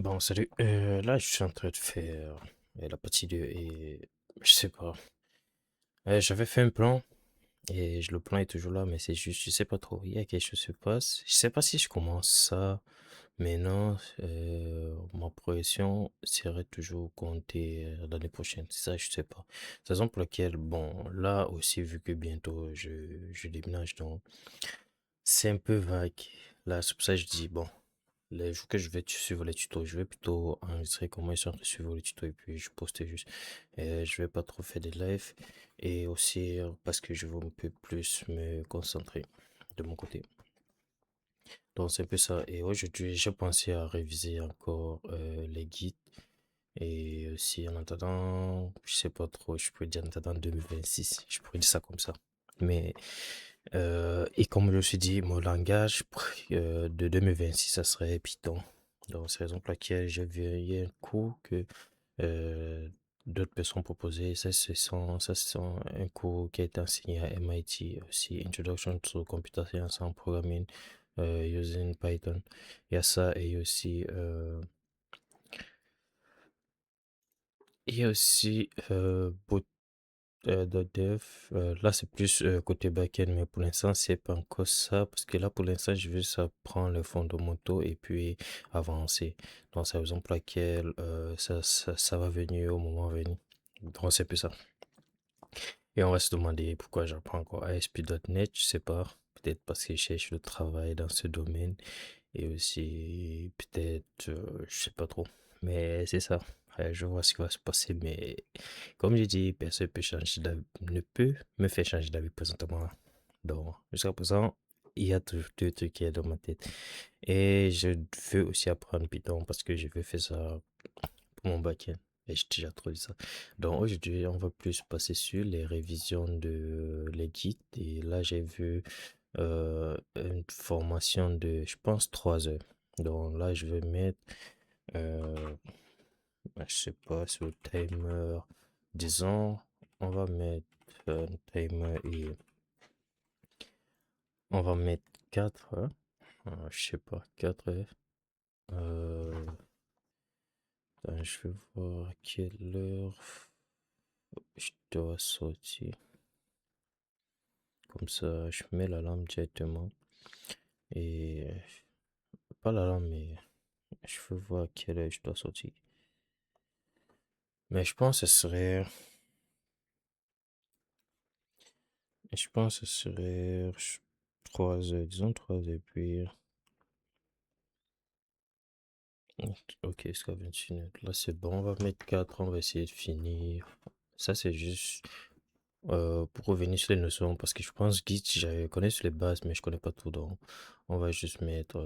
Bon, salut. Là, je suis en train de faire la partie 2 et je sais pas. J'avais fait un plan et le plan est toujours là, mais c'est juste, je sais pas trop. Il y a quelque chose qui se passe. Je sais pas si je commence ça maintenant. Ma progression serait toujours comptée l'année prochaine. Ça, je sais pas. C'est la raison pour laquelle, bon, là aussi, vu que bientôt je déménage, donc c'est un peu vague. Là, c'est pour ça que je dis, bon. Les jours que je vais suivre les tutos, je vais plutôt enregistrer comment ils sont en train de suivre les tutos et puis je poste juste. Je vais pas trop faire des lives et aussi parce que je veux un peu plus me concentrer de mon côté. Donc c'est un peu ça. Et aujourd'hui, j'ai pensé à réviser encore les guides et aussi en attendant, je sais pas trop, je pourrais dire en attendant 2026, je pourrais dire ça comme ça. Mais et comme je me suis dit, mon langage de 2026, ça serait Python. Donc, c'est la raison pour laquelle j'ai vu il y a un cours que euh, d'autres personnes proposaient. Ça, c'est un cours qui a été enseigné à MIT aussi, Introduction to Computer Science and Programming using Python. Il y a ça et il y a aussi de dev. Là, c'est plus côté backend, mais pour l'instant, c'est pas encore ça. Parce que là, pour l'instant, je veux juste apprendre les fondamentaux et puis avancer. Donc, c'est la raison pour laquelle ça va venir au moment venu. Donc, c'est plus ça. Et on va se demander pourquoi j'apprends encore ASP.NET, je sais pas. Peut-être parce que je cherche le travail dans ce domaine. Et aussi, peut-être, je sais pas trop. Mais c'est ça. Je vois ce qui va se passer. Mais comme j'ai dit, personne ne peut me faire changer d'avis présentement. Donc, jusqu'à présent, il y a toujours deux trucs qui sont dans ma tête. Et je veux aussi apprendre Python parce que je veux faire ça pour mon back-end. Et j'ai déjà trop dit ça. Donc aujourd'hui, on va plus passer sur les révisions de les guides. Et là, j'ai vu une formation de, je pense, 3 heures. Donc là, je vais mettre, euh, je sais pas, sur le timer, disons, on va mettre un timer et on va mettre 4 heures. Je sais pas, 4 heures. Euh, attends, je vais voir à quelle heure je dois sortir. Comme ça, je mets l'alarme directement. Et pas l'alarme, mais je veux voir à quelle heure je dois sortir. Mais je pense que ce serait 3 heures, disons 3 heures, puis, ok, jusqu'à 26 minutes. Là, c'est bon, on va mettre 4, on va essayer de finir. Ça, c'est juste pour revenir sur les notions, parce que je pense Git, je connais sur les bases, mais je connais pas tout, donc on va juste mettre,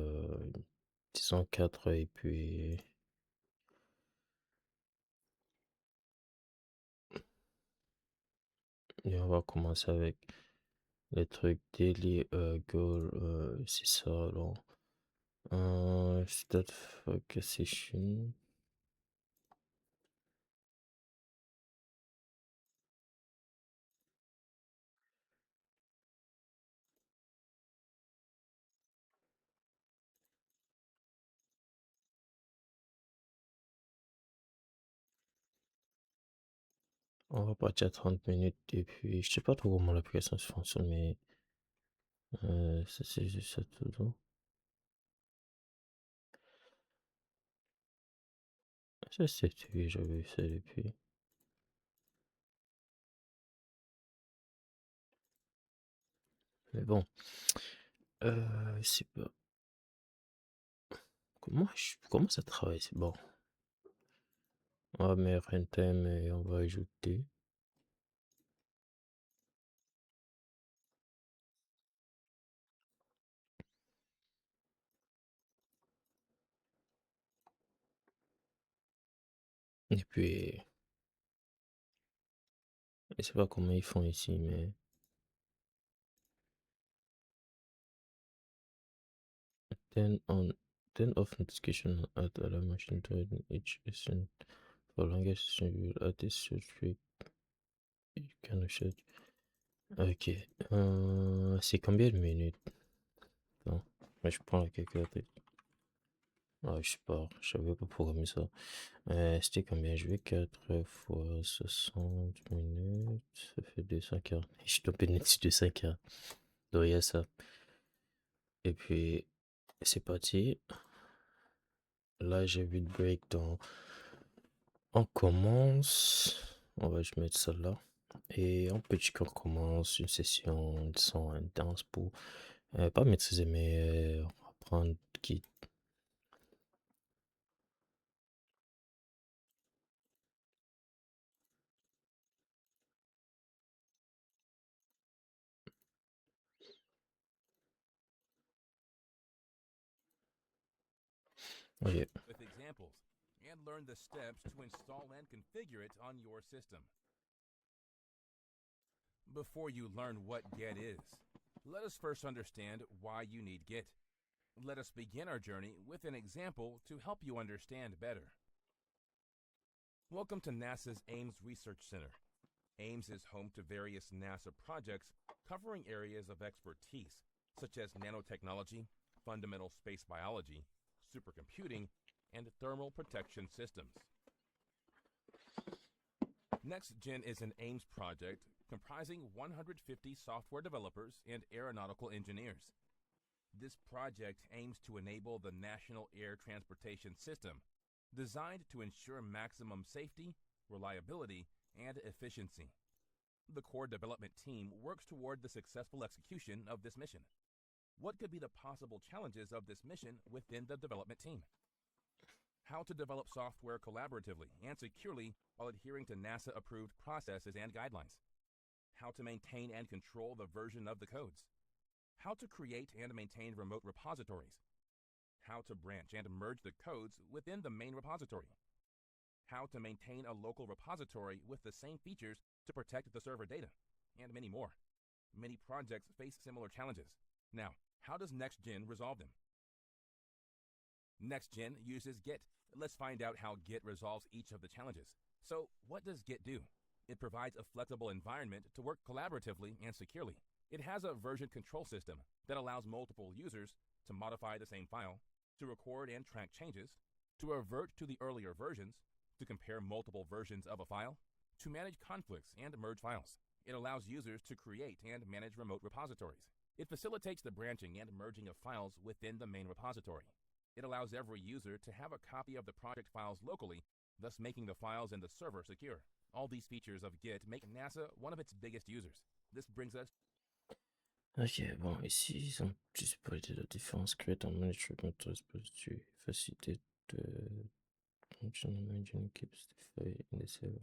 disons 4 et puis, et on va commencer avec les trucs daily goal, c'est ça, alors. Start focus session. On va partir à 30 minutes et puis je sais pas trop comment l'application se fonctionne, mais ça c'est juste ça tout long. Ça c'est oui, j'avais vu ça depuis. Mais bon, c'est pas. Comment ça travaille? C'est bon. On va mettre un thème et on va ajouter. Et puis, je sais pas comment ils font ici, mais turn on, turn off notification at allow machine to read each lesson for longest session you will add this streak. You can share. Ok. C'est combien de minutes? Non. Mais je prends la calculatrice. Ah, je sais pas, je savais pas programmer ça. C'était combien joué 4 fois 60 minutes, ça fait 200 heures. Je suis tombé net de 5 heures. Donc, il y a ça. Et puis, c'est parti. Là, j'ai vu le break dans. On commence. On va juste mettre ça là. Et on peut dire qu'on commence une session de son intense pour pas maîtriser, mais apprendre qui. Ok. With examples and learn the steps to install and configure it on your system. Before you learn what Git is, let us first understand why you need Git. Let us begin our journey with an example to help you understand better. Welcome to NASA's Ames Research Center. Ames is home to various NASA projects covering areas of expertise, such as nanotechnology, fundamental space biology, supercomputing, and thermal protection systems. NextGen is an Ames project comprising 150 software developers and aeronautical engineers. This project aims to enable the National Air Transportation System, designed to ensure maximum safety, reliability, and efficiency. The core development team works toward the successful execution of this mission. What could be the possible challenges of this mission within the development team? How to develop software collaboratively and securely while adhering to NASA-approved processes and guidelines. How to maintain and control the version of the codes. How to create and maintain remote repositories. How to branch and merge the codes within the main repository. How to maintain a local repository with the same features to protect the server data, and many more. Many projects face similar challenges. Now, how does NextGen resolve them? NextGen uses Git. Let's find out how Git resolves each of the challenges. So, what does Git do? It provides a flexible environment to work collaboratively and securely. It has a version control system that allows multiple users to modify the same file, to record and track changes, to revert to the earlier versions, to compare multiple versions of a file, to manage conflicts and merge files. It allows users to create and manage remote repositories. It facilitates the branching and merging of files within the main repository. It allows every user to have a copy of the project files locally, thus making the files in the server secure. All these features of Git make NASA one of its biggest users. This brings us. Ok, bon, ici, ils ont juste parlé de la différence create en management dispositif, facilité de managing keeps the file in the server.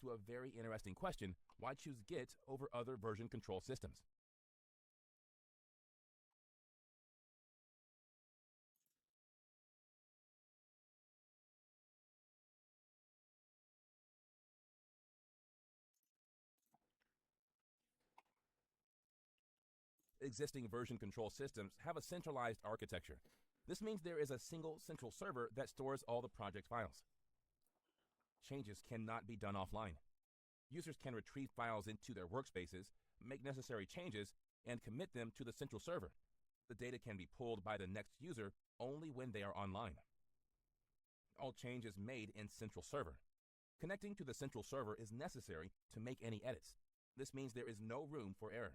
To a very interesting question: why choose Git over other version control systems? Existing version control systems have a centralized architecture. This means there is a single central server that stores all the project files. Changes cannot be done offline. Users can retrieve files into their workspaces, make necessary changes, and commit them to the central server. The data can be pulled by the next user only when they are online. All change is made in central server. Connecting to the central server is necessary to make any edits. This means there is no room for error.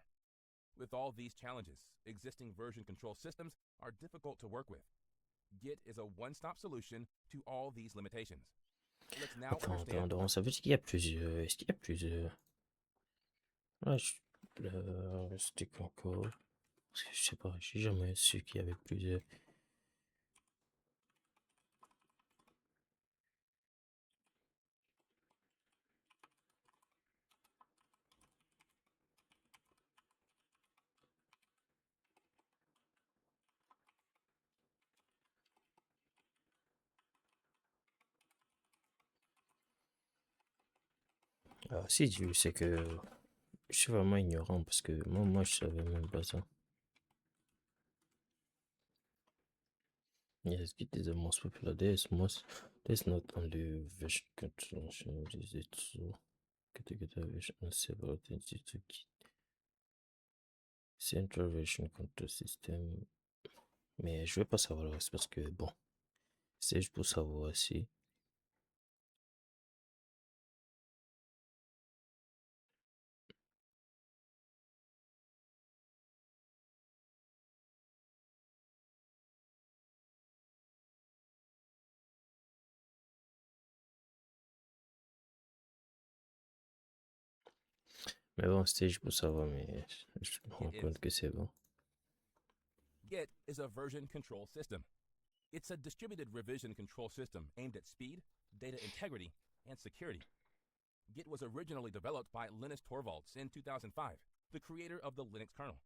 With all these challenges, existing version control systems are difficult to work with. Git is a one-stop solution to all these limitations. Let's now understand. Attends, ça veut dire qu'il y a plusieurs. Est-ce qu'il y a plusieurs? Ah, c'était quoi encore? Parce que je sais pas, j'ai jamais su qu'il y avait plusieurs. Ah, si, c'est que je suis vraiment ignorant parce que moi je savais même pas ça. Yes, Git is the most popular. There's not only version control, is it so? Get a version and several things to Git. Central version control system. Mais je vais pas savoir le reste parce que bon. C'est juste pour savoir si. Mais bon, c'était juste pour savoir, mais je me rends Git is. compte que c'est bon. Git is a version control system. It's a distributed revision control system aimed at speed, data integrity, and security. Git was originally developed by Linus Torvalds in 2005, the creator of the Linux kernel.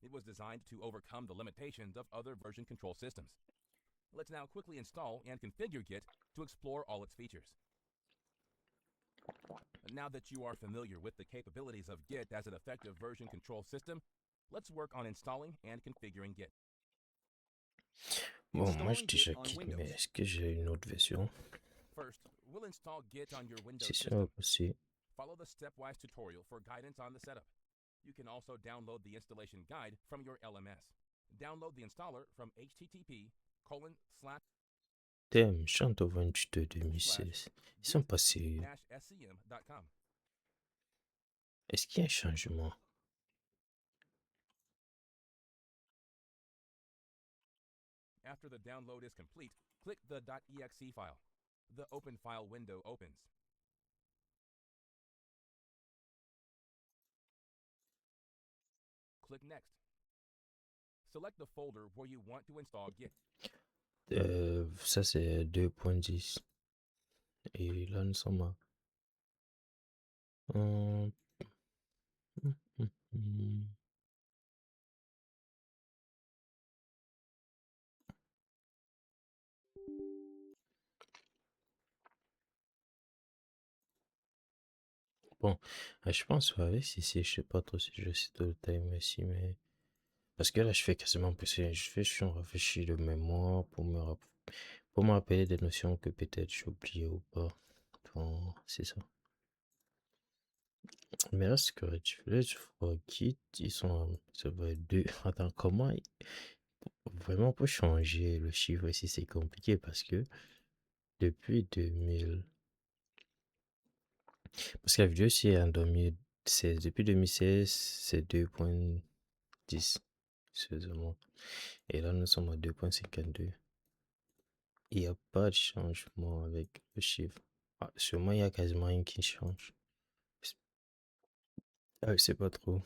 It was designed to overcome the limitations of other version control systems. Let's now quickly install and configure Git to explore all its features. Now that you are familiar with the capabilities of Git as an effective version control system, let's work on installing and configuring Git. Bon, moi j'ai Installing Git déjà on Git, mais Windows. est-ce que j'ai une autre version? First, we'll install Git on your Windows C'est system. sûr aussi. Follow the stepwise tutorial for guidance on the setup. You can also download the installation guide from your LMS. Download the installer from http:// Damn, chante au 22 2016. Ils sont pas sérieux. scm.com. Est-ce qu'il y a un changement? After the download is complete, click the .exe file. The Open File window opens. Click Next. Select the folder where you want to install Git. Ça c'est 2.10. Et là nous sommes à... Hum, hum, hum. Bon, je pense avec si je sais pas trop si je cite le time ici, mais parce que là je fais quasiment plus rien. Je suis en réfléchir de mémoire pour me rappeler des notions que peut-être j'ai oubliées ou pas. Bon, c'est ça. Mais là, c'est correct. Là, je vois Git, ils sont, ça va être deux. Attends, vraiment pour changer le chiffre ici, c'est compliqué parce que depuis 2000, parce que la vidéo ici est en 2016, depuis 2016, c'est 2.10, sérieusement. Et là, nous sommes à 2.52. Il n'y a pas de changement avec le chiffre. Ah, sûrement, il y a quasiment rien qui change. Ah, je sais pas trop.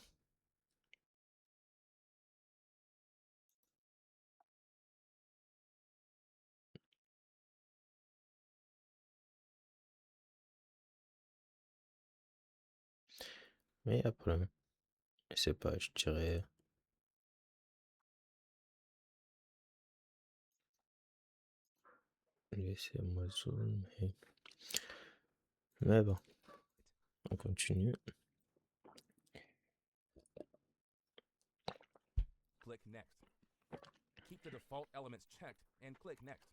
Mais après, je sais pas, je dirais. Laissez-moi zoomer. Mais bon, on continue. Click Next. Keep the default elements checked and click Next.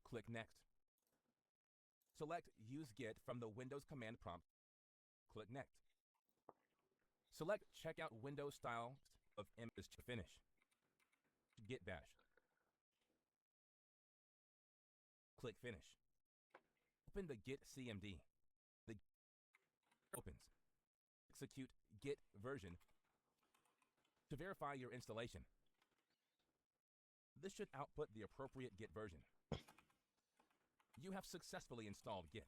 Click Next. Select Use Git from the Windows command prompt. Click Next. Select Checkout Windows style of images to finish. Git bash. Click Finish. Open the Git CMD. The opens. Execute Git version to verify your installation. This should output the appropriate Git version. You have successfully installed Git.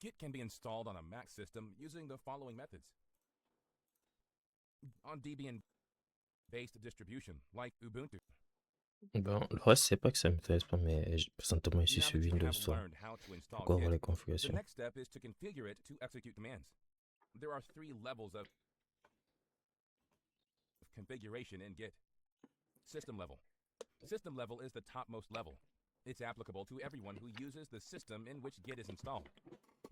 Git can be installed on a Mac system using the following methods. On Debian-based distribution like Ubuntu. Bon, le reste, c'est pas que ça m'intéresse pas, mais présentement ici Now sur that you Windows have Store. learned how to install Pourquoi avoir Git, les the configurations? next step is to configure it to execute commands. There are 3 levels of configuration in Git. System level. System level is the topmost level. It's applicable to everyone who uses the system in which Git is installed.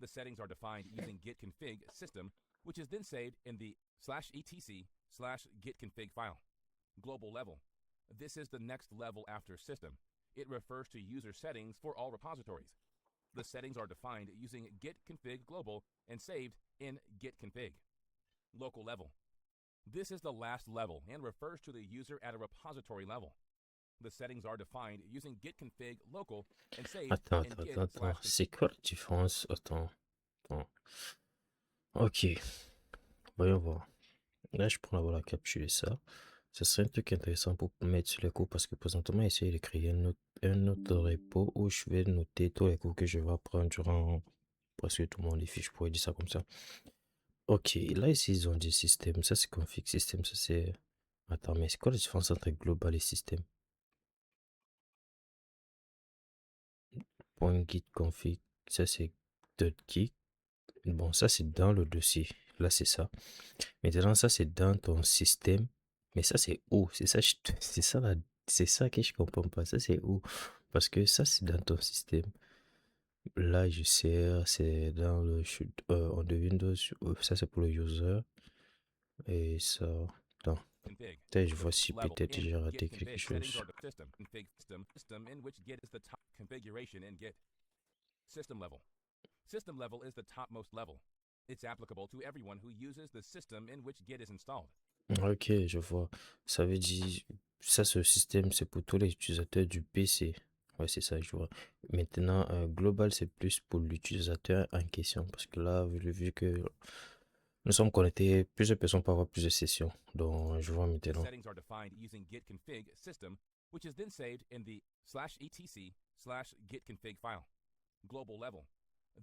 The settings are defined using git config system, which is then saved in the /etc/gitconfig file. Global level. This is the next level after system. It refers to user settings for all repositories. The settings are defined using git config global and saved in git config. Local level. This is the last level and refers to the user at a repository level. The settings are defined using git config local and saved Attends, in attends, git attends, attends. slash C'est quoi la différence? Attends, attends. Ok, voyons voir. Là, je prends d'abord la capture de ça. Ce serait un truc intéressant pour mettre sur les cours parce que présentement, essayer de créer un autre repo où je vais noter tous les cours que je vais apprendre durant presque tout mon défi. Je pourrais dire ça comme ça. Ok, là, ici, ils ont dit système. Ça, c'est config système. Ça, c'est. Attends, mais c'est quoi la différence entre global et système? Point git config. Ça, c'est .git. Bon, ça, c'est dans le dossier. Là, c'est ça. Maintenant, ça, c'est dans ton système. Mais ça, c'est où? C'est ça, c'est ça, c'est ça que je comprends pas. Ça, c'est où? Parce que ça, c'est dans ton système. Là, je sais, c'est dans le on de Windows. Ça, c'est pour le user. Et ça, attends. config. Peut-être je The vois si level peut-être in j'ai git raté quelque config settings chose. are system config system in which git is the top configuration in git. System level. System level is the topmost level. It's applicable to everyone who uses the system in which git is installed. Ok, je vois. Ça veut dire, ça, ce système, c'est pour tous les utilisateurs du PC. Ouais, c'est ça, je vois. Maintenant, global, c'est plus pour l'utilisateur en question. Parce que là, vu que nous sommes connectés, plusieurs personnes peuvent avoir plusieurs sessions. Donc, je vois The maintenant. settings are defined using git config system, which is then saved in the /etc/git config file. Global level.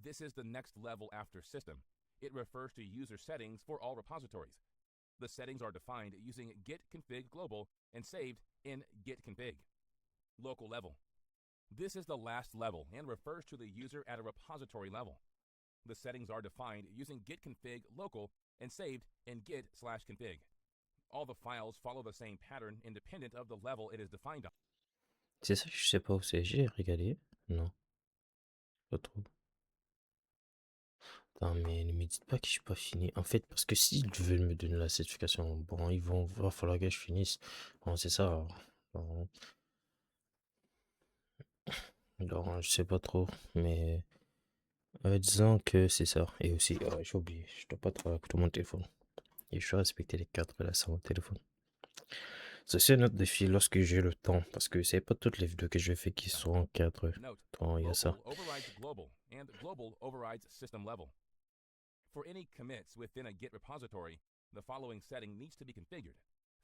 This is the next level after system. It refers to user settings for all repositories. The settings are defined using git config global and saved in git config. Local level. This is the last level and refers to the user at a repository level. The settings are defined using git config local and saved in git/config. All the files follow the same pattern independent of the level it is defined on. C'est ça, je sais pas où c'est. J'ai regardé. Non, pas trop. Attends, mais ne me dites pas que je suis pas fini. En fait, parce que s'ils veulent me donner la certification, bon, va falloir que je finisse. Bon, c'est ça. Bon, donc, je sais pas trop, mais disons que c'est ça. Et aussi, j'ai oublié, je dois pas travailler avec tout mon téléphone. Et je dois respecter les cadres là sur mon téléphone. C'est un autre défi lorsque j'ai le temps, parce que c'est pas toutes les vidéos que je fais qui sont en cadre. Note, Donc, il y a ça. local overrides global and global overrides system level. For any commits within a Git repository, the following setting needs to be configured,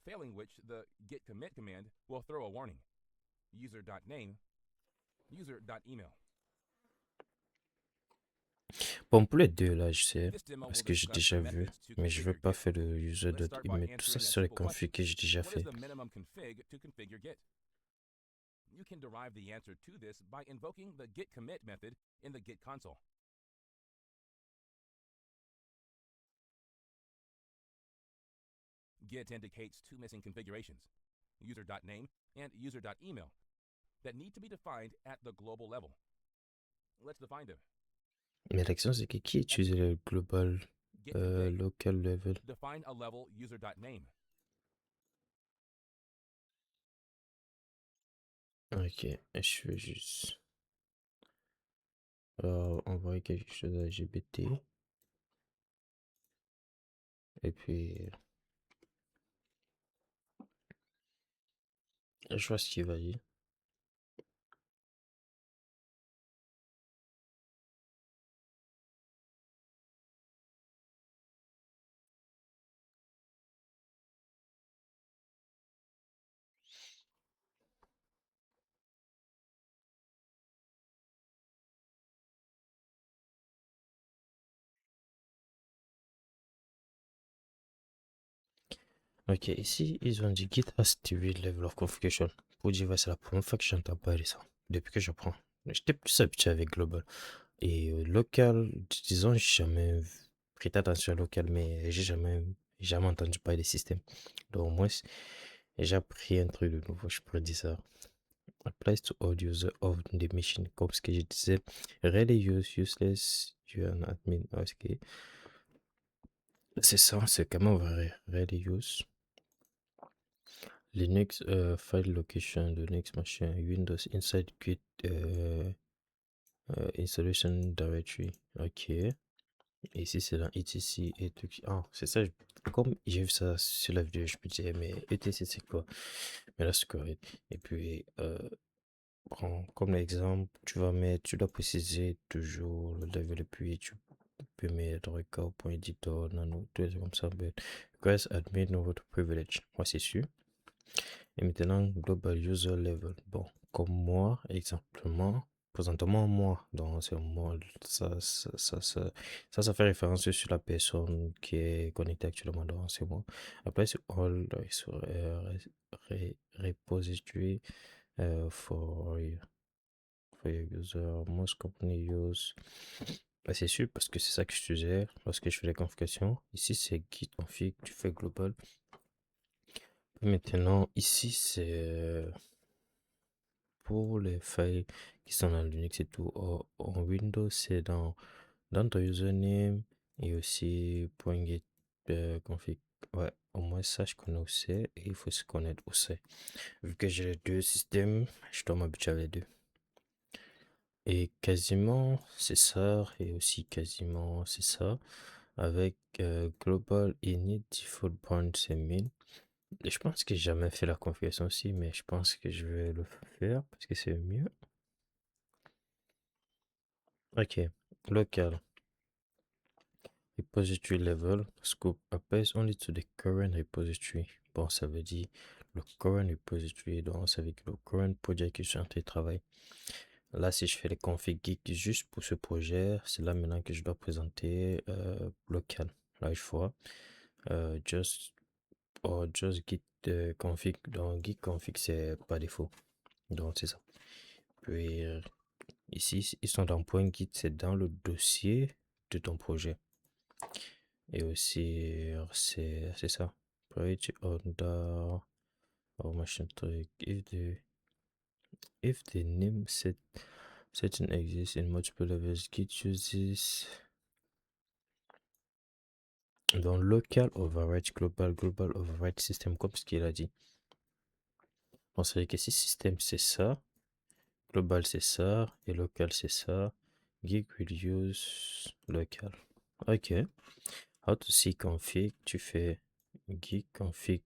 failing which the git commit command will throw a warning. User.name, user.email. Bon, pour les deux là, je sais, This demo parce will que j'ai discuss the déjà vu, methods to mais je veux configure pas Git. faire le user Let's start by email. Tout ça, answering c'est a sur les simple question. configs que j'ai déjà What is fait. the minimum config to configure Git? You can derive the answer to this by invoking the git commit method in the Git console. Git indicates two missing configurations, user.name and user.email, that need to be defined at the global level. Let's define them. Mais la question, c'est que qui utilise le global Git config, local level? define a level user.name. Ok, je vais juste envoyer quelque chose à GPT. Et puis, je vois ce qu'il va dire. Ok, ici, ils ont dit Git has activate level of configuration. Pour dire, ouais, c'est la première fois que j'entends parler de ça. Depuis que j'apprends. J'étais plus habitué avec global. Et local, disons, j'ai jamais prêté attention à local, mais jamais entendu parler des systèmes. Donc, au moins, j'ai appris un truc de nouveau, je pourrais dire ça. Applies to all users of the machine. Comme ce que je disais, really useless, you are an admin. Ok. C'est ça, c'est quand même vrai. Really use. Linux file location, Linux machin, Windows inside Git installation directory. Ok. Et ici c'est dans etc et tout. Ah, c'est ça. Comme j'ai vu ça sur la vidéo, je me disais, mais etc c'est quoi? Mais là, c'est correct. Et puis, prends comme exemple, tu dois préciser toujours le level et puis tu peux mettre record.editor, nano, tout comme ça. But request admin over to privilege. Moi, c'est sûr. Et maintenant, global user level. Bon, comme moi, exemplement, présentement, moi, dans ce mode, ça fait référence sur la personne qui est connectée actuellement dans ce moi. Après, c'est all sur repository for your user, most company use. Bah, c'est sûr, parce que c'est ça que je faisais lorsque je fais les configurations. Ici, c'est git config, tu fais global. Maintenant, ici, c'est pour les feuilles qui sont dans Linux et tout. En Windows, c'est dans ton username et aussi .git config. Ouais, au moins ça, je connais où c'est et il faut se connaître où c'est. Vu que j'ai les deux systèmes, je dois m'habituer avec les deux. Et quasiment, c'est ça, et aussi quasiment, c'est ça. Avec Global Init Default Point, c'est min. Et je pense que j'ai jamais fait la configuration aussi, mais je pense que je vais le faire parce que c'est mieux. Ok, local repository level scope applies only to the current repository. Bon, ça veut dire le current repository, donc ça veut dire le current projet que je suis en train de travailler. Là, si je fais les configs Git juste pour ce projet, c'est là maintenant que je dois présenter local. Là, je vois just just git config. Donc git config, c'est par défaut. Donc c'est ça. Puis ici, ils sont dans point git, c'est dans le dossier de ton projet. Et aussi, c'est ça. Page under our machine truc. If the name setting exists in multiple levels, git uses dans local override global, global override system, comme ce qu'il a dit. On sait que si système c'est ça, global c'est ça, et local c'est ça, git will use local. Ok. How to see config, tu fais git config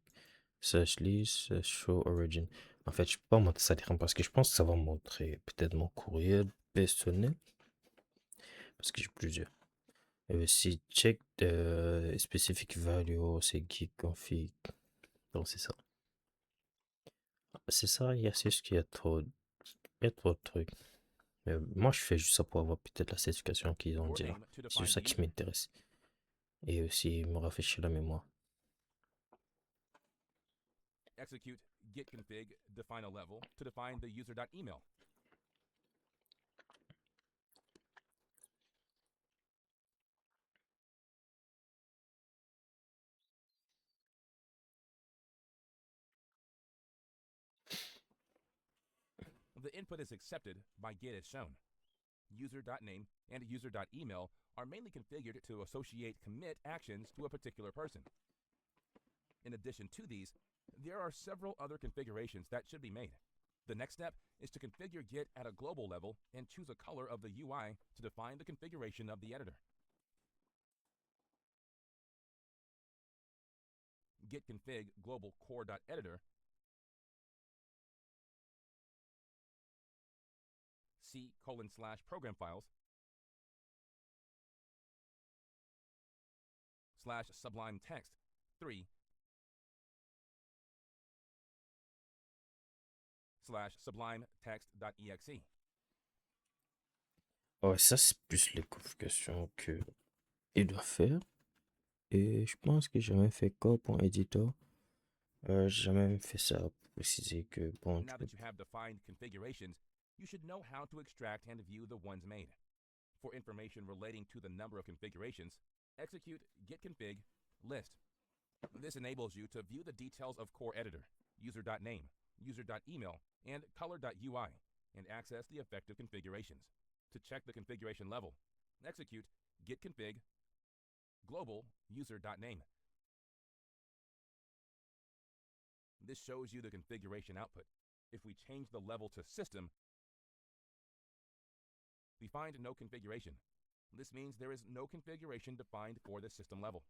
slash list slash show origin. En fait, je peux pas montrer ça différent parce que je pense que ça va montrer peut-être mon courriel personnel parce que j'ai plusieurs. Et aussi, check the specific value, c'est git config. Donc, c'est ça. C'est ça, il y a c'est juste qu'il y a trop de trucs. Mais moi, je fais juste ça pour avoir peut-être la certification qu'ils ont Your dit là. name to C'est define juste the ça qui user. m'intéresse. Et aussi, me rafraîchir la mémoire. Execute git config, define a level to define the user.email. The input is accepted by git as shown. User.name and user.email are mainly configured to associate commit actions to a particular person. In addition to these, there are several other configurations that should be made. The next step is to configure Git at a global level and choose a color of the UI to define the configuration of the editor. Git config global core.editor C:/program files /sublime text 3 /sublime text.exe. Ouais, ça, c'est plus les configurations que il doit faire. Et je pense que j'ai même fait code.editor. J'ai même fait ça pour préciser que, bon, tu Now peux. that you have defined configurations, you should know how to extract and view the ones made. For information relating to the number of configurations, execute git config list. This enables you to view the details of core editor, user.name, user.email, and color.ui, and access the effective configurations. To check the configuration level, execute git config global user.name. This shows you the configuration output. If we change the level to system, we find no configuration. This means there is no configuration defined for the system level.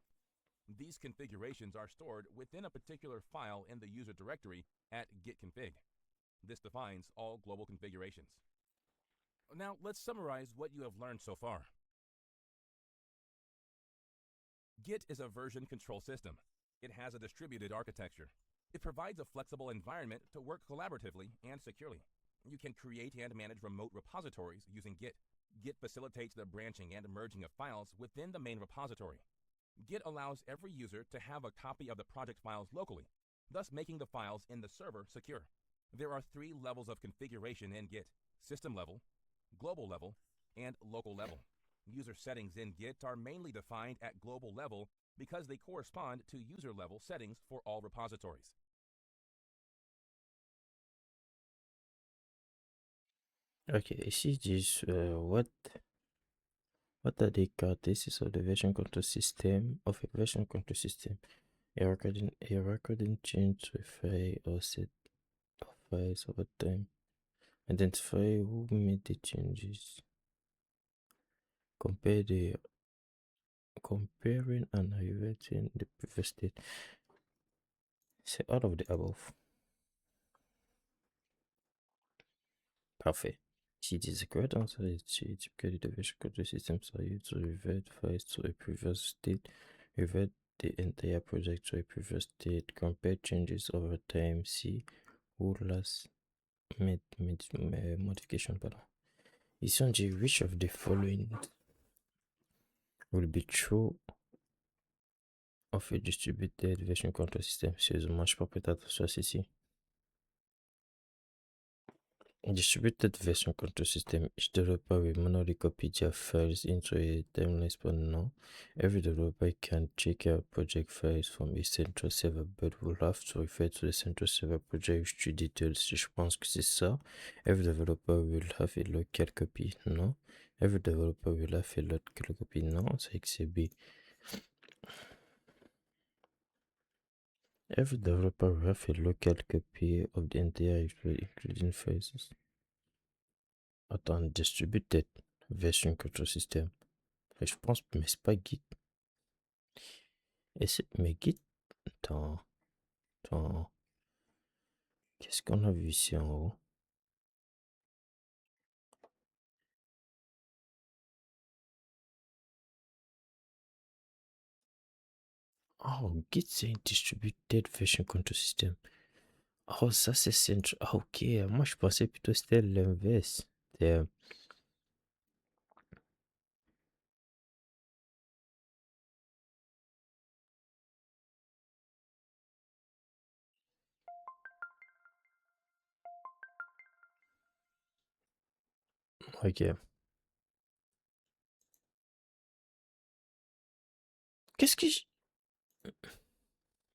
These configurations are stored within a particular file in the user directory at git config. This defines all global configurations. Now, let's summarize what you have learned so far. Git is a version control system. It has a distributed architecture. It provides a flexible environment to work collaboratively and securely. You can create and manage remote repositories using Git. Git facilitates the branching and merging of files within the main repository. Git allows every user to have a copy of the project files locally, thus making the files in the server secure. There are 3 levels of configuration in Git: system level, global level, and local level. User settings in Git are mainly defined at global level because they correspond to user level settings for all repositories. Ok, ici ils disent what are the characteristics of the version control system of a version control system? A recording change to a file or set of files over time. Identify who made the changes. Comparing and evaluating the previous state. C'est all of the above. Parfait. Ici, it is a correct answer. It's typically the version control systems are used to revert files to a previous state, revert the entire project to a previous state, compare changes over time, see who last made modification. Pardon. Ici, on dit which of the following will be true of a distributed version control system. Sérieusement, je sais pas peut-être sur ceci. Distributed version control system. Each developer will manually copy their files into a timeless but no. Every developer can check out project files from a central server but will have to refer to the central server project history details. Je pense que c'est ça. Every developer will have a local copy. Non. Every developer will have a local copy. Non. C'est que c'est B. Every developer will have a local copy of the entire history, including files. Attends, distributed version control system. Je pense, mais c'est pas Git. Mais Git, attends. Qu'est-ce qu'on a vu ici en haut? Oh, Git, c'est une distributed version control system. Oh, ça, c'est central. Ah, ok. Moi, je pensais plutôt que c'était l'inverse. Ok. Qu'est-ce que je...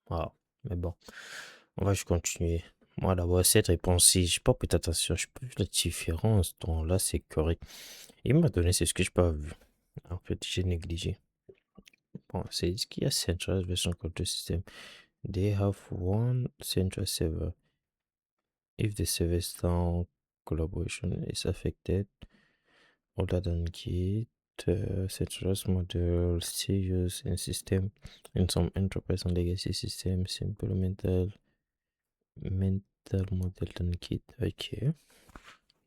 Ah, mais bon. On va juste continuer. Moi, d'abord, cette réponse-ci, j'ai pas prêté attention. Je peux la différence. Donc là, c'est correct. Il m'a donné, c'est ce que je pas vu. En fait, j'ai négligé. Bon, c'est ce qu'il y a central version control system. They have one central server. If the service down, collaboration is affected. Other than Git, centralized model still used in system in some enterprise and legacy systems. Simple mental model than Git. Ok.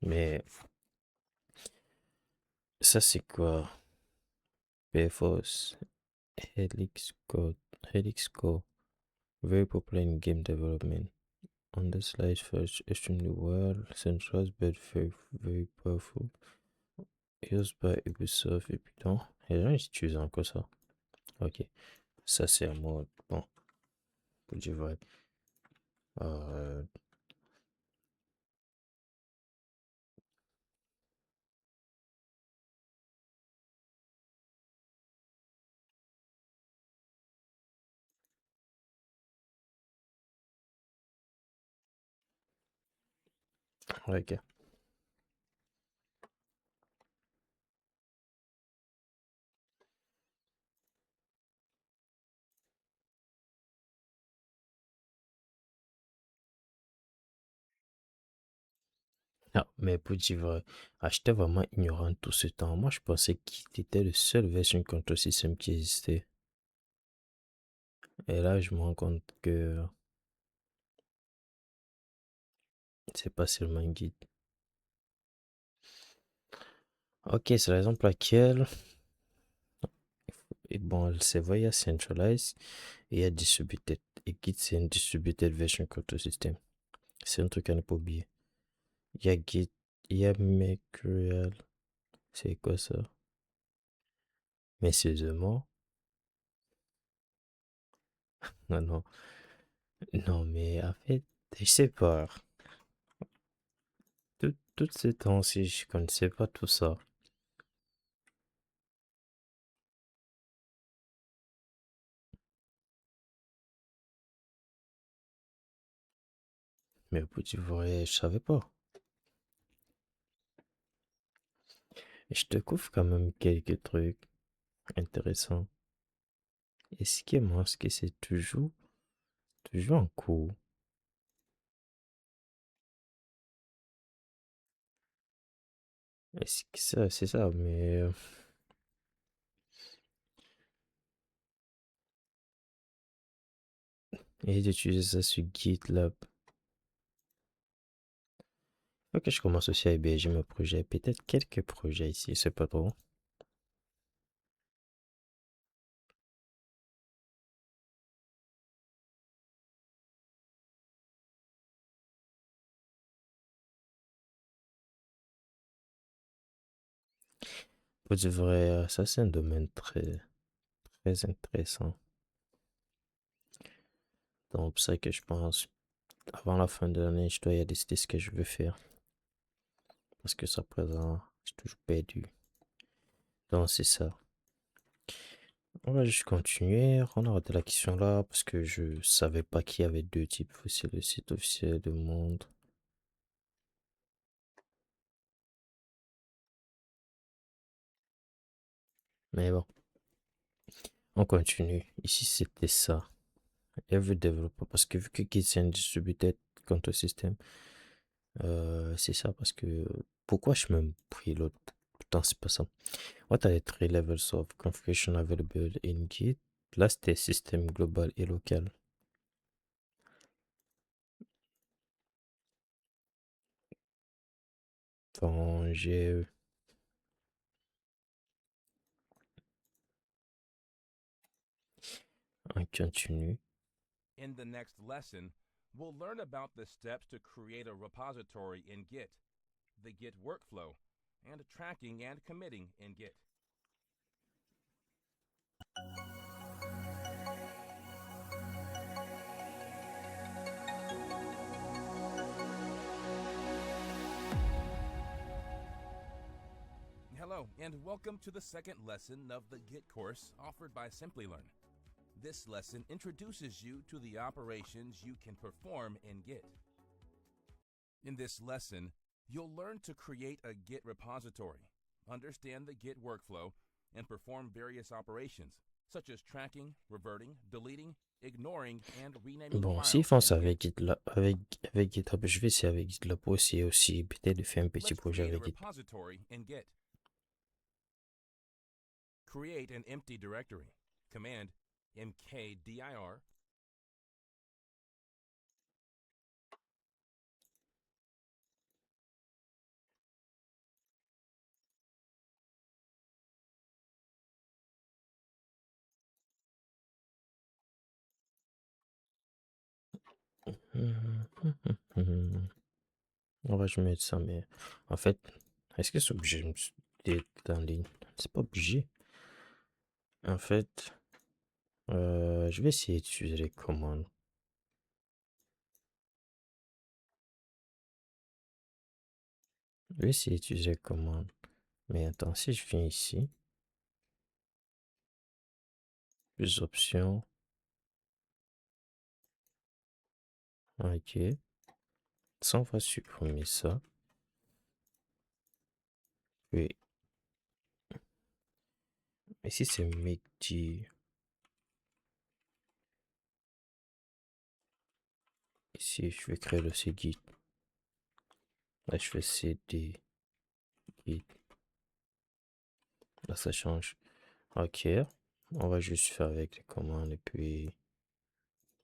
Mais ça c'est quoi? PFOS, Helix Core, very popular in game development. On the slide first, extremely well, centralized but very powerful. Used by Ubisoft et putain, les gens ils utilisent encore ça. Ok, ça c'est un mot. Bon, pour dire vrai. Euh, ok. Ah, mais pour dire vrai, j'étais vraiment ignorant tout ce temps. Moi, je pensais qu'il était le seul version control system qui existait. Et là, je me rends compte que c'est pas seulement un guide. Ok, c'est la raison pour laquelle, et bon, c'est vrai, il y a centralized et il y a distributed. Et Git, c'est une distributed version control system. C'est un truc à ne pas oublier. Il y a Git, il y a Mercurial. C'est quoi ça? Mais sérieusement? Non, non. Non, mais en fait, je sais pas. Toutes ces temps-ci, je connaissais pas tout ça. Mais pour dire vrai, je savais pas. Et je découvre quand même quelques trucs intéressants. Et ce qui est moi, ce que c'est toujours en cours. Et c'est ça, mais et d'utiliser ça sur GitLab. Ok, je commence aussi à héberger mes projets. Peut-être quelques projets ici, c'est pas trop. Pour dire vrai, ça c'est un domaine très intéressant. Donc, c'est ça que je pense, avant la fin de l'année, je dois y décider ce que je veux faire. Parce que ça présent, j'ai toujours perdu. Donc, c'est ça. On va juste continuer. On a arrêté la question là parce que je savais pas qu'il y avait deux types. C'est le site officiel de Monde. Mais bon, on continue. Ici, c'était ça. Every developer. Parce que vu que Git c'est un distributed control system, c'est ça. Parce que pourquoi je me pris l'autre? Putain, c'est pas ça. What are the three levels of configuration available in Git? Là, c'était système global et local. Enfin, un continu. In the next lesson, we'll learn about the steps to create a repository in Git, the Git workflow, and tracking and committing in Git. Hello, and welcome to the second lesson of the Git course offered by Simplylearn. This lesson introduces you to the operations you can perform in Git. In this lesson, you'll learn to create a Git repository, understand the Git workflow, and perform various operations, such as tracking, reverting, deleting, ignoring, and renaming Bon, s'ils files font in ça Git. avec GitHub, je vais essayer avec GitLab aussi, aussi peut-être de faire un petit Let's projet create a avec Git. repository in Git. Create an empty directory. Command mkdir On va je mettre ça, mais en fait, est-ce que c'est obligé d'être en ligne? C'est pas obligé. En fait, je vais essayer d'utiliser les commandes. Je vais essayer d'utiliser les commandes. Mais attends, si je viens ici, plus options, ok. Ça, on va supprimer ça. Oui. Ici, c'est Midi. Ici, je vais créer le Git. Là, je fais CD, Git. Là, ça change. Ok. On va juste faire avec les commandes et puis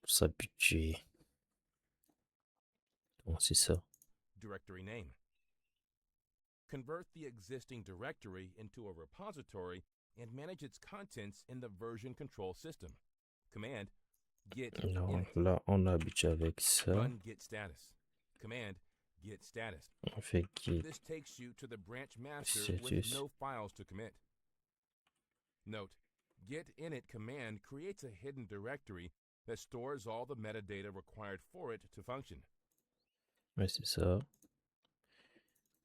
s'habituer. Bon, c'est ça. Directory name. Convert the existing directory into a repository and manage its contents in the version control system. Command git Non, init. là, on est habitué avec ça. Run git status. Command git status. On fait git This takes you to the branch master with status. no files to commit. Note, git init command creates a hidden directory that stores all the metadata required for it to function. Ouais, c'est ça.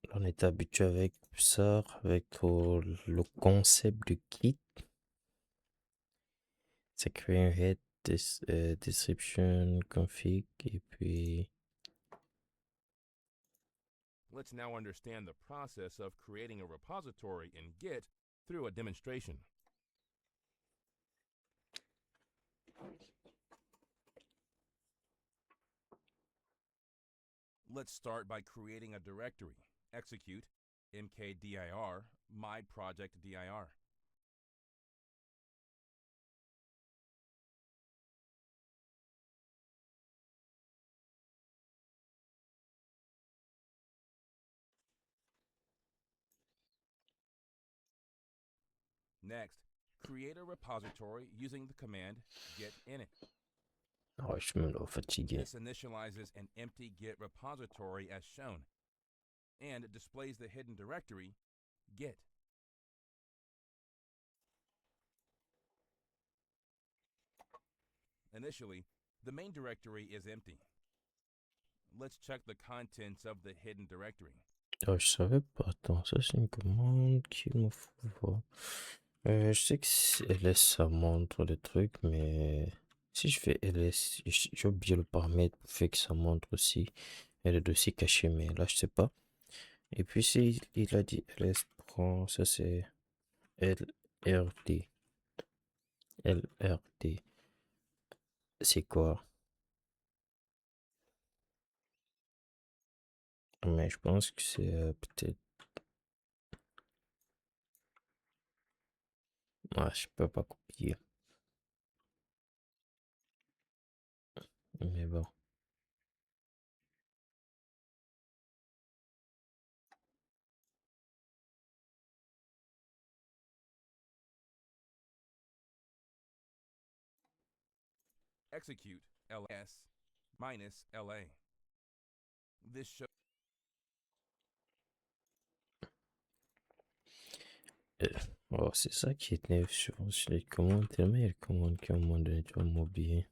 Là, on est habitué avec ça, avec le concept de Git. Ça crée un head description config et puis Let's now understand the process of creating a repository in Git through a demonstration. Let's start by creating a directory. Execute mkdir my project dir. Next, create a repository using the command git init. oh, je me dois fatiguer. This initializes an empty Git repository as shown, and it displays the hidden directory, Git. Initially, the main directory is empty. Let's check the contents of the hidden directory. Oh, je savais pas. Attends, ça c'est une commande qu'il me faut voir. Je sais que ls ça montre des trucs, mais si je fais ls, j'ai oublié le paramètre pour faire que ça montre aussi. Et le dossier caché, mais là je sais pas. Et puis si il a dit ls prend, ça c'est lrd. lrd. C'est quoi? Mais je pense que c'est peut-être. Ah, je peux pas copier. Mais bon. Execute ls minus la. This shows Oh, c'est ça qui est neuf sur les commandes. Tellement il y a des commandes qui ont un moment donné, tu vas m'oublier.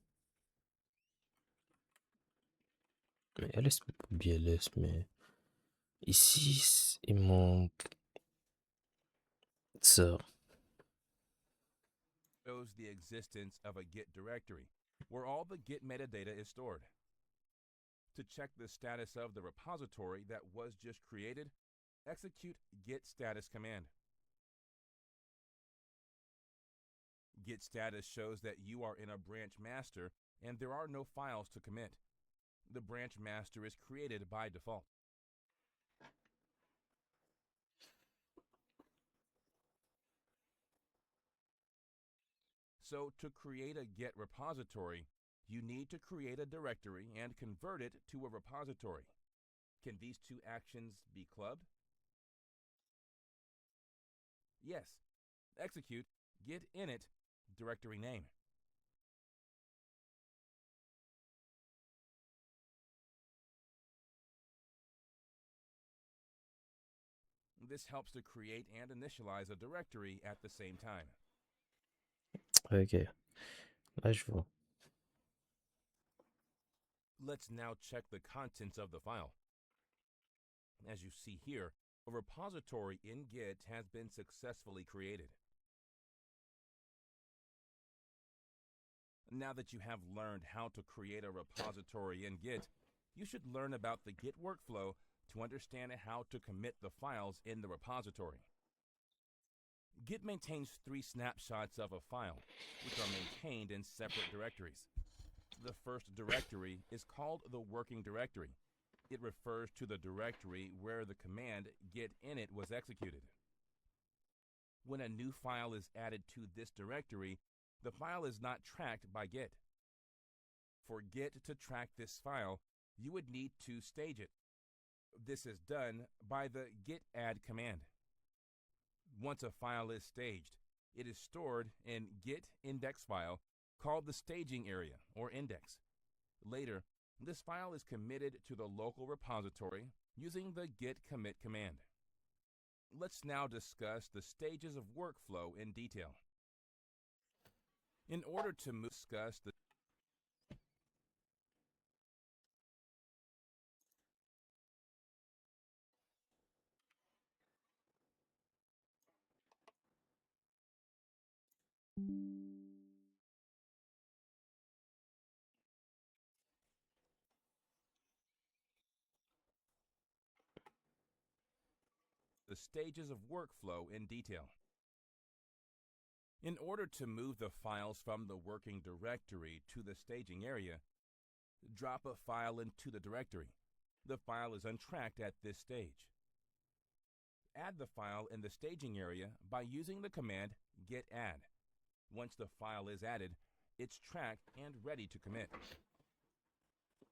Mais ls peut pas oublier ls, mais ici, il montre ça. the existence of a Git directory, where all the Git metadata is stored. To check the status of the repository that was just created, execute git status command. Git status shows that you are in a branch master and there are no files to commit. The branch master is created by default. So to create a Git repository, you need to create a directory and convert it to a repository. Can these two actions be clubbed? Yes. Execute git init directory name. This helps to create and initialize a directory at the same time. Ok. Là, je vois. Let's now check the contents of the file. As you see here, a repository in Git has been successfully created. Now that you have learned how to create a repository in Git, you should learn about the Git workflow to understand how to commit the files in the repository. Git maintains 3 snapshots of a file, which are maintained in separate directories. The first directory is called the working directory. It refers to the directory where the command git init was executed. When a new file is added to this directory, the file is not tracked by Git. For Git to track this file, you would need to stage it. This is done by the git add command. Once a file is staged, it is stored in git index file called the staging area or index. Later, this file is committed to the local repository using the git commit command. Let's now discuss the stages of workflow in detail. In order to discuss the stages of workflow in detail. In order to move the files from the working directory to the staging area, drop a file into the directory. The file is untracked at this stage. Add the file in the staging area by using the command git add. Once the file is added, it's tracked and ready to commit.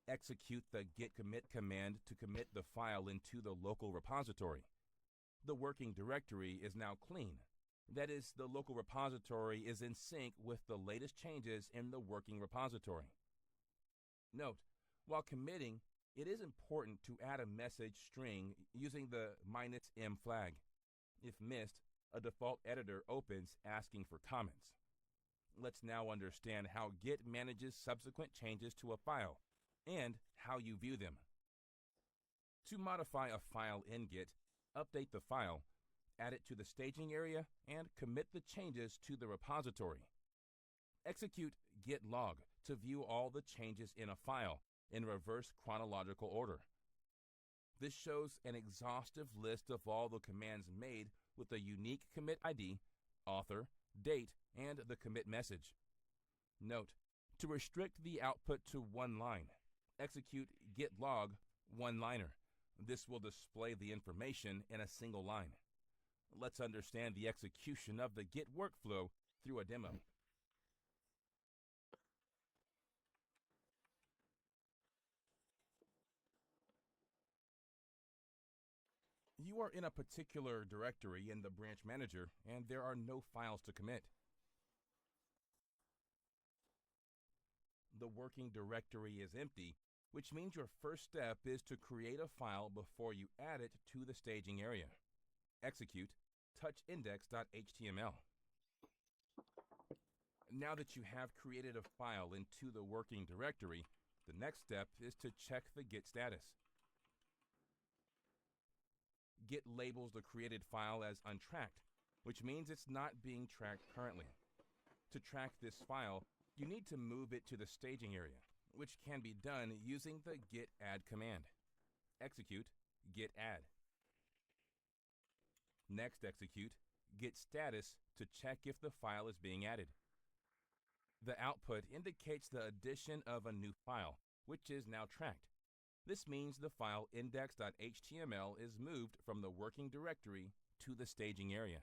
Execute the git commit command to commit the file into the local repository. The working directory is now clean. That is, the local repository is in sync with the latest changes in the working repository. Note, while committing, it is important to add a message string using the -m flag. If missed, a default editor opens asking for comments. Let's now understand how Git manages subsequent changes to a file and how you view them. To modify a file in Git, update the file, add it to the staging area, and commit the changes to the repository. Execute git log to view all the changes in a file in reverse chronological order. This shows an exhaustive list of all the commands made with a unique commit ID, author, date, and the commit message. Note, to restrict the output to one line, execute git log one-liner. This will display the information in a single line. Let's understand the execution of the Git workflow through a demo. You are in a particular directory in the branch manager, and there are no files to commit. The working directory is empty, which means your first step is to create a file before you add it to the staging area. Execute touchindex.html. Now that you have created a file into the working directory, the next step is to check the Git status. Git labels the created file as untracked, which means it's not being tracked currently. To track this file, you need to move it to the staging area, which can be done using the git add command. Execute git add. Next, execute git status to check if the file is being added. The output indicates the addition of a new file, which is now tracked. This means the file index.html is moved from the working directory to the staging area.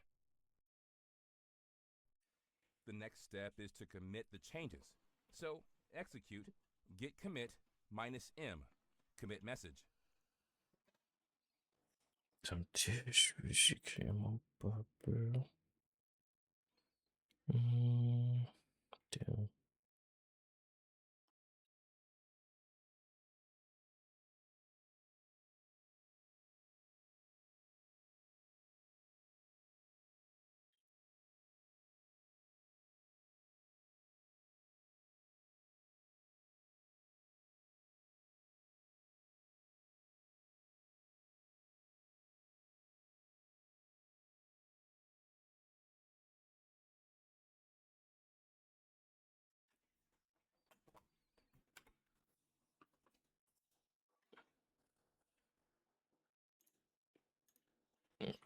The next step is to commit the changes. So execute git commit -m, commit message. Attendez, je vais écrire mon papier. Tiens.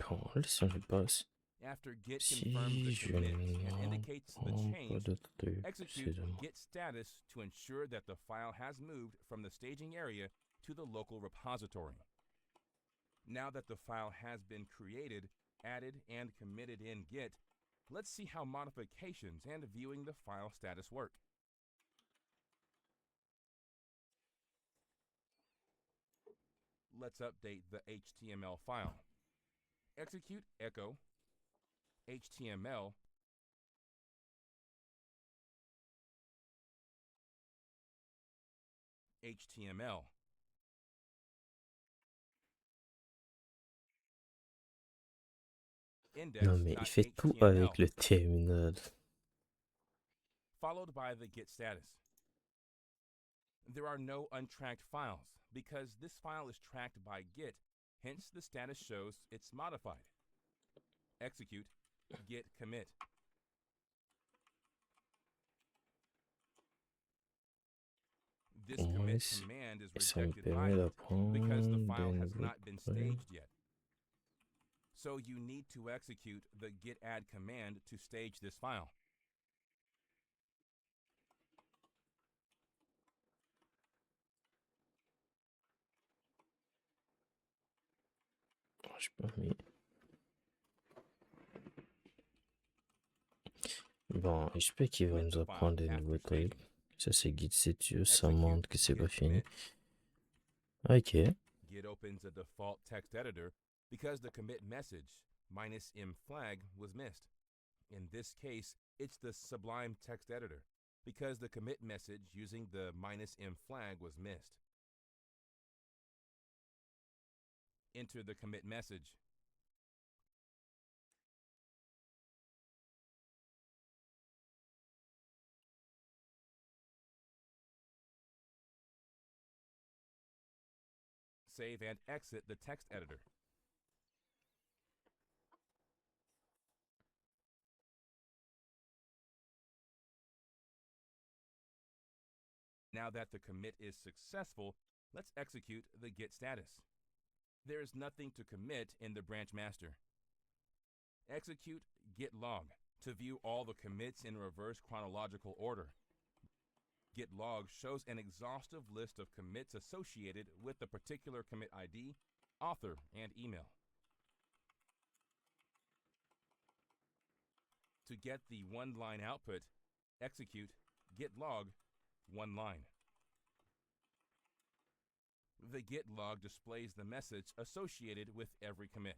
Bon, laissons les passes. After Git Si confirms the je commit and n'en indicates the prends pas change, de trucs, execute précédemment. git status to ensure that the file has moved from the staging area to the local repository. Now that the file has been created, added, and committed in Git, let's see how modifications and viewing the file status work. let's update the HTML file. Execute echo HTML HTML. Non, mais il fait tout avec le terminal. Followed by the git status. There are no untracked files because this file is tracked by git, hence the status shows it's modified. Execute git commit. This commit command is rejected by it because the file has not been staged yet. So you need to execute the git add command to stage this file. Je sais pas, mais... Bon, j'espère qu'il va nous apprendre des nouveaux trucs. Ça, c'est guide sérieux, ça montre que c'est pas fini. Ok. Git opens a default text editor because the commit message -m flag was missed. In this case, it's the Sublime text editor because the commit message using the -m flag was missed. Enter the commit message. Save and exit the text editor. Now that the commit is successful, let's execute the git status. There is nothing to commit in the branch master. Execute git log to view all the commits in reverse chronological order. Git log shows an exhaustive list of commits associated with the particular commit ID, author, and email. To get the one-line output, execute git log one line. The git log displays the message associated with every commit.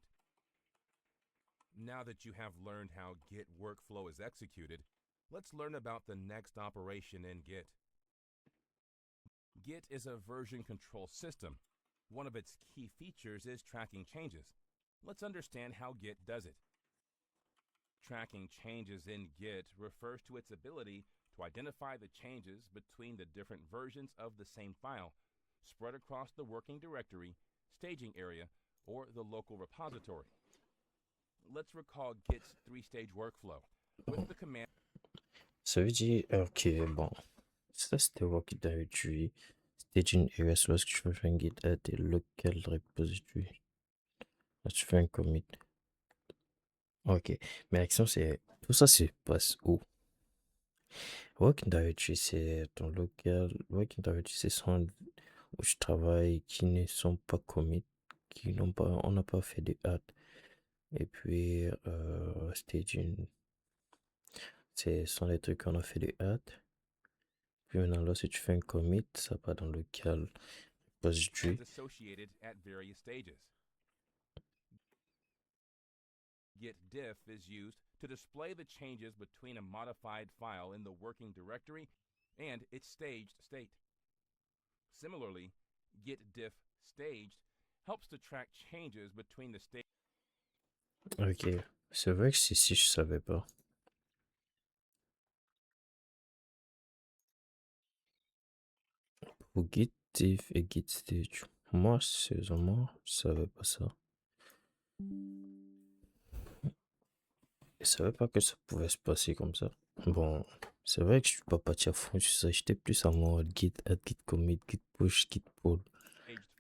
Now that you have learned how Git workflow is executed, let's learn about the next operation in Git. Git is a version control system. One of its key features is tracking changes. Let's understand how Git does it. Tracking changes in Git refers to its ability to identify the changes between the different versions of the same file, spread across the working directory, staging area, or the local repository. Let's recall Git's three-stage workflow with the command. Ça veut dire, ok, bon, ça c'était Working Directory, Staging Area, c'est lorsque tu fais un git add et local repository. Là, tu fais un commit. Ok, mais l'action c'est, tout ça c'est passe où? Working Directory c'est ton local, Working Directory c'est son où je travaille qui ne sont pas commit, qui n'ont pas, on n'a pas fait de add. Et puis, staging, ce sont les trucs qu'on a fait de add. Puis maintenant, là, si tu fais un commit, ça va dans le local repository. Associated at various stages. Git diff is used to display the changes between a modified file in the working directory and its staged state. Similarly, git diff staged helps to track changes between the state. Ok, c'est vrai que si je savais pas. Pour git diff et git stage, moi, sérieusement, je savais pas ça. Je savais pas que ça pouvait se passer comme ça. Bon, c'est vrai que je suis pas parti à fond sur ça. J'étais plus en mode git add, git commit, git push, git pull.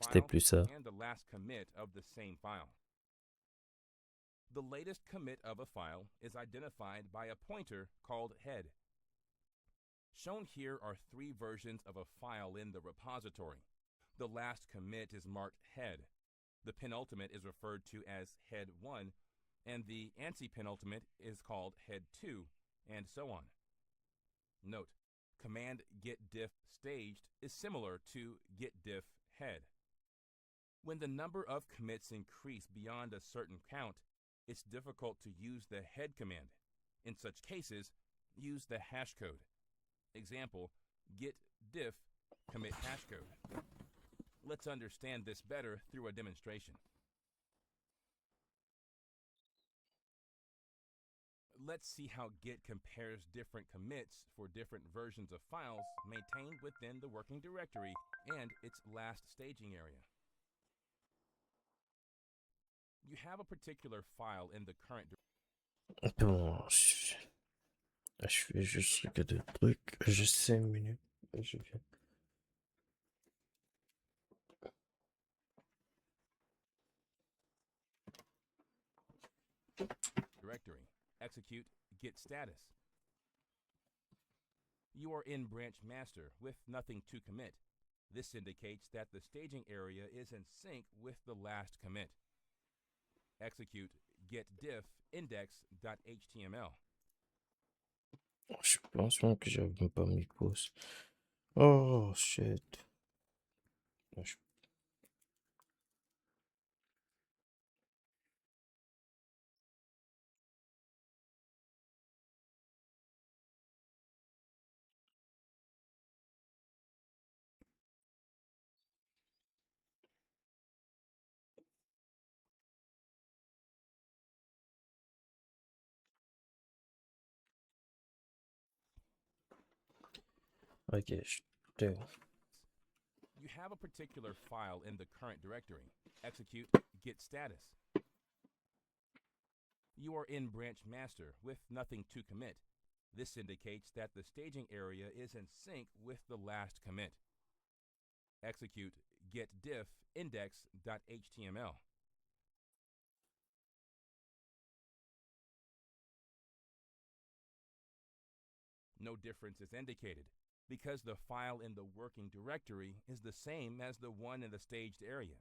C'était plus ça. And the last commit of the same file. The latest commit of a file is identified by a pointer called head. Shown here are three versions of a file in the repository. The last commit is marked head. The penultimate is referred to as head 1, and the anti-penultimate is called head 2, and so on. Note, command git diff staged is similar to git diff head. When the number of commits increase beyond a certain count, it's difficult to use the head command. In such cases, use the hash code. Example, git diff commit hash code. Let's understand this better through a demonstration. Let's see how Git compares different commits for different versions of files maintained within the working directory and its last staging area. You have a particular file in the current Bon, je fais juste regarder le truc. Juste 5 minutes. Je viens. directory. Execute git status. You are in branch master with nothing to commit. This indicates that the staging area is in sync with the last commit. Execute git diff index.html. Je pense même que j'avais même pas mis pause. Oh shit. Je- Ok, j'étais où? You have a particular file in the current directory. Execute git status. You are in branch master with nothing to commit. This indicates that the staging area is in sync with the last commit. Execute git diff index.html. No difference is indicated because the file in the working directory is the same as the one in the staged area.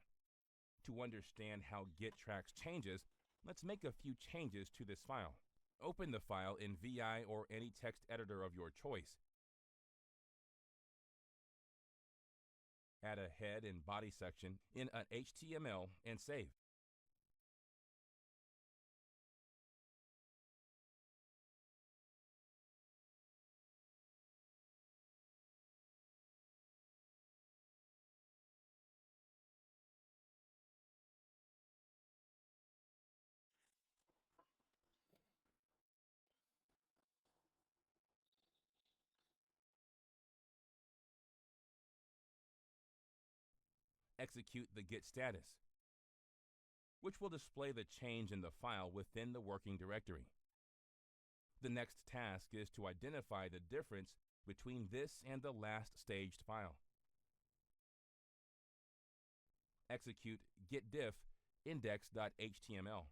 To understand how Git tracks changes, let's make a few changes to this file. Open the file in VI or any text editor of your choice. Add a head and body section in an HTML and save. Execute the git status, which will display the change in the file within the working directory. The next task is to identify the difference between this and the last staged file. Execute git diff index.html.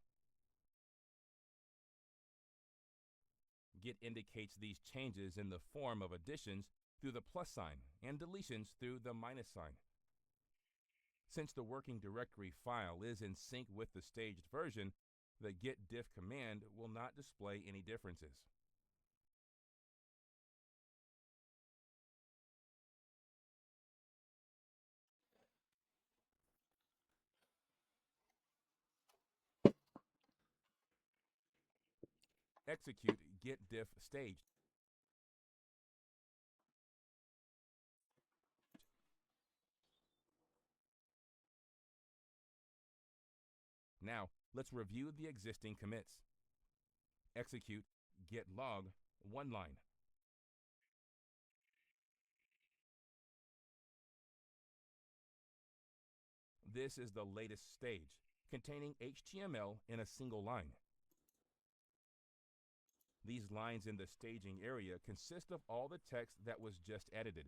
Git indicates these changes in the form of additions through the plus sign and deletions through the minus sign. Since the working directory file is in sync with the staged version, the git diff command will not display any differences. Execute git diff staged. Now, let's review the existing commits. Execute git log one line. This is the latest stage, containing HTML in a single line. These lines in the staging area consist of all the text that was just edited.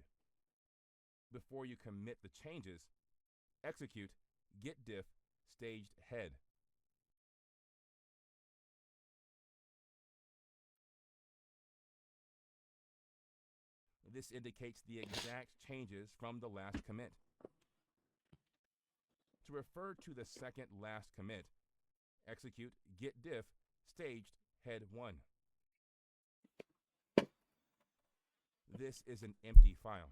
Before you commit the changes, execute git diff staged head. This indicates the exact changes from the last commit. To refer to the second last commit, execute git diff staged head 1. This is an empty file.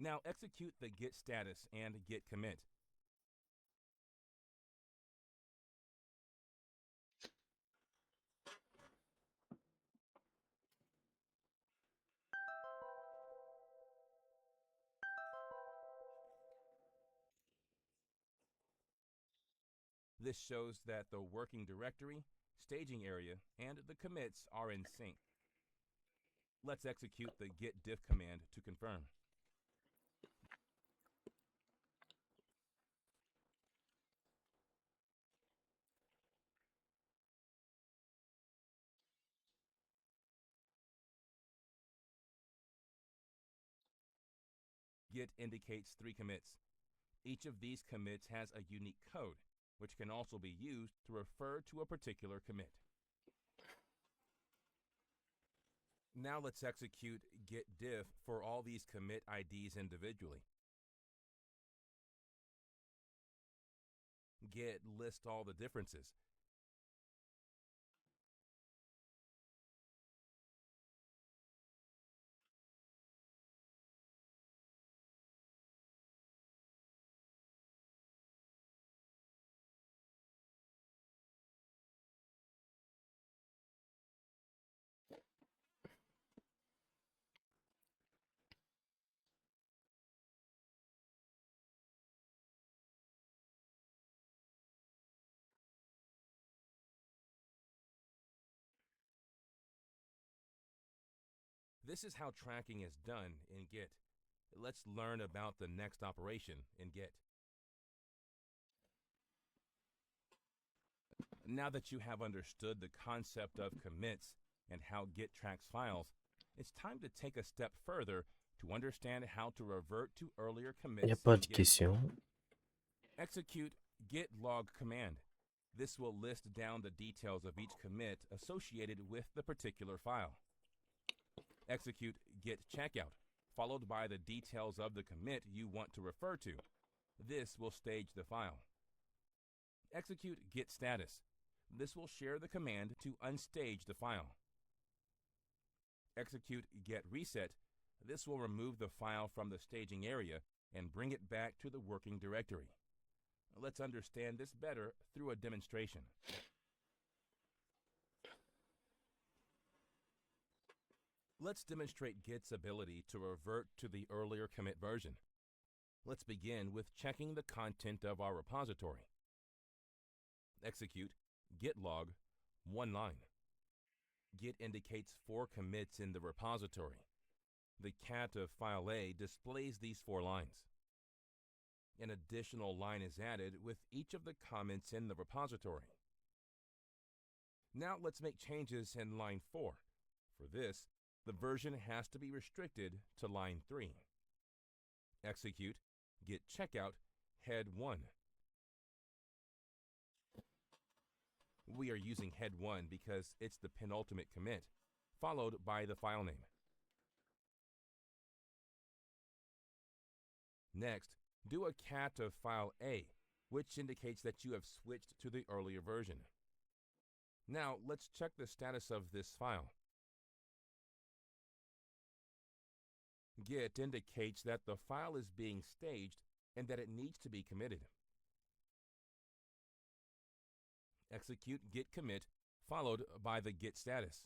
Now execute the git status and git commit. This shows that the working directory, staging area, and the commits are in sync. Let's execute the git diff command to confirm. Git indicates 3 commits. Each of these commits has a unique code, which can also be used to refer to a particular commit. Now let's execute git diff for all these commit IDs individually. Git list all the differences. This is how tracking is done in Git. Let's learn about the next operation in Git. Now that you have understood the concept of commits and how Git tracks files, it's time to take a step further to understand how to revert to earlier Il n'y a commits pas in de Git. question. Execute git log command. This will list down the details of each commit associated with the particular file. Execute git checkout, followed by the details of the commit you want to refer to. This will stage the file. Execute git status. This will share the command to unstage the file. Execute git reset. This will remove the file from the staging area and bring it back to the working directory. Let's understand this better through a demonstration. Let's demonstrate Git's ability to revert to the earlier commit version. Let's begin with checking the content of our repository. Execute git log 1 line. Git indicates 4 commits in the repository. The cat of file A displays these 4 lines. An additional line is added with each of the comments in the repository. Now let's make changes in line 4. For this, the version has to be restricted to line 3. Execute git checkout head 1. We are using head 1 because it's the penultimate commit, followed by the file name. Next, do a cat of file A, which indicates that you have switched to the earlier version. Now let's check the status of this file. Git indicates that the file is being staged and that it needs to be committed. Execute git commit, followed by the git status.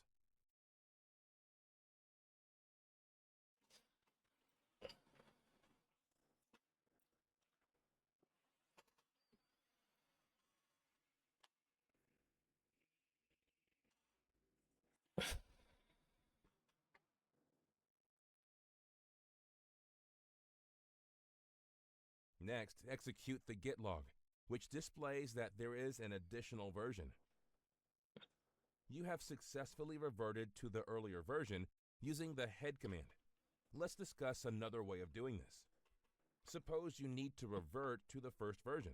Next, execute the git log, which displays that there is an additional version. You have successfully reverted to the earlier version using the head command. Let's discuss another way of doing this. Suppose you need to revert to the first version.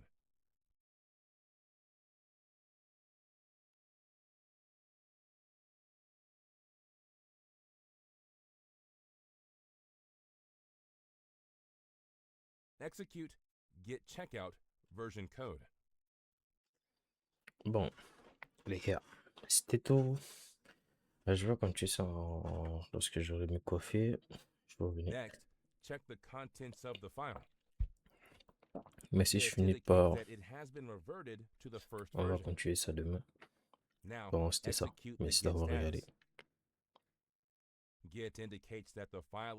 Execute git checkout version code. Bon, les gars, c'était tout. Là, je vais continuer ça lorsque j'aurai me coiffé. Je vais revenir. Next, check the contents of the file. Mais si je This finis indicates par... that it has been reverted to the first On va version. continuer ça demain. Now, Bon, c'était ça. execute the Merci git d'avoir regardé. status. Git indicates that the file